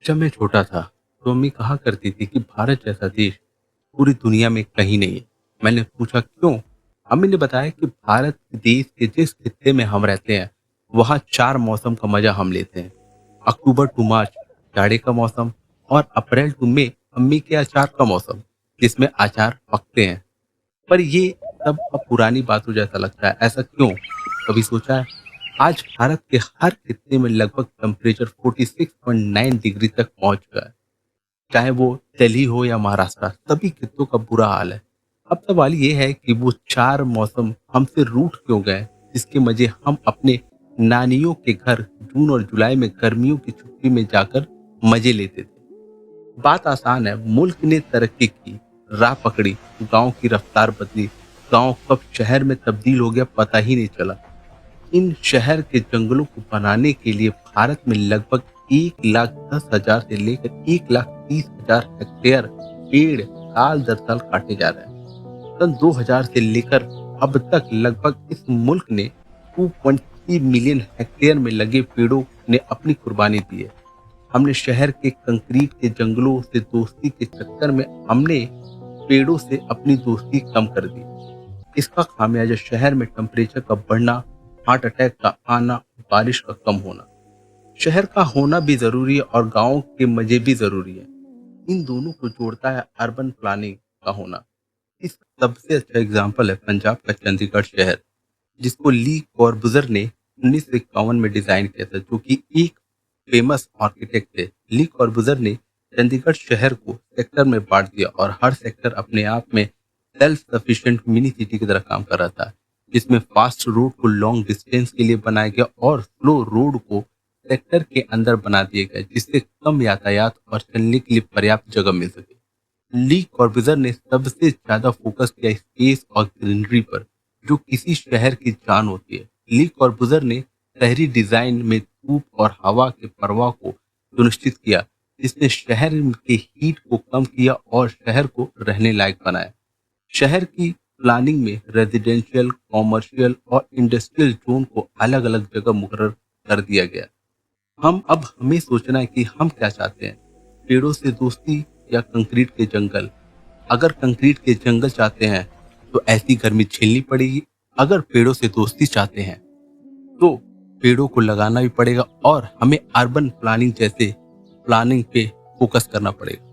जब मैं छोटा था तो अम्मी कहा करती थी कि भारत जैसा देश पूरी दुनिया में कहीं नहीं है। मैंने पूछा क्यों? अम्मी ने बताया कि भारत देश के जिस खित्ते में हम रहते हैं वहाँ 4 मौसम का मजा हम लेते हैं। अक्टूबर टू मार्च जाड़े का मौसम, और अप्रैल टू मई अम्मी के अचार का मौसम, जिसमें अचार पकते हैं। पर ये सब अब पुरानी बातों जैसा लगता है, ऐसा क्यों? कभी सोचा है? आज भारत के हर खित्ते में लगभग टेम्परेचर 46.9 डिग्री तक पहुंच गया है। चाहे वो दिल्ली हो या महाराष्ट्र, सभी खित्तों का बुरा हाल है। अब सवाल ये है कि वो 4 मौसम हमसे रूठ क्यों गए, जिसके मजे हम अपने नानियों के घर जून और जुलाई में गर्मियों की छुट्टी में जाकर मजे लेते थे। बात आसान है, मुल्क ने तरक्की की, राह पकड़ी, गांव की रफ्तार बदली, गांव कब शहर में तब्दील हो गया पता ही नहीं चला। इन शहर के जंगलों को बनाने के लिए भारत में लगभग 1,10,000 से लेकर 1,30,000 हेक्टेयर पेड़ साल दर साल काटे जा रहे हैं। सन 2000 से लेकर अब तक लगभग इस मुल्क ने 2.3 मिलियन हेक्टेयर में लगे पेड़ों ने अपनी कुर्बानी दी है। हमने शहर के कंक्रीट के जंगलों से दोस्ती के चक्कर में हमने पेड़ों से अपनी दोस्ती कम कर दी। इसका खामियाजा शहर में टेम्परेचर का बढ़ना, हार्ट अटैक का आना, बारिश का कम होना। शहर का होना भी जरूरी है और गांव के मजे भी जरूरी है। इन दोनों को जोड़ता है अर्बन प्लानिंग का होना। इस सबसे अच्छा एग्जाम्पल है पंजाब का चंडीगढ़ शहर, जिसको ली कॉर्बुज़र ने 1951 में डिजाइन किया था, जो कि एक फेमस आर्किटेक्ट थे। ली कॉर्बुज़र ने चंडीगढ़ शहर को सेक्टर में बांट दिया और हर सेक्टर अपने आप में सेल्फ सफिशिएंट मिनी सिटी की तरह काम कर रहा था, जिसमें फास्ट रोड को लॉन्ग डिस्टेंस के लिए बनाया गया और स्लो रोड को सेक्टर के अंदर बना दिया गया, जिससे कम यातायात और चलने के लिए पर्याप्त जगह मिल सके। ली कॉर्बुज़र ने सबसे ज्यादा फोकस किया स्पेस और ग्रीनरी पर, जो किसी शहर की जान होती है। ली कॉर्बुज़र ने शहरी डिजाइन में धूप और हवा के प्रवाह को सुनिश्चित किया, जिसने शहर के हीट को कम किया और शहर को रहने लायक बनाया। शहर की प्लानिंग में रेजिडेंशियल, कॉमर्शियल और इंडस्ट्रियल जोन को अलग अलग जगह मुकर्रर कर दिया गया। अब हमें सोचना है कि हम क्या चाहते हैं, पेड़ों से दोस्ती या कंक्रीट के जंगल। अगर कंक्रीट के जंगल चाहते हैं तो ऐसी गर्मी झेलनी पड़ेगी। अगर पेड़ों से दोस्ती चाहते हैं तो पेड़ों को लगाना भी पड़ेगा और हमें अर्बन प्लानिंग जैसे प्लानिंग पे फोकस करना पड़ेगा।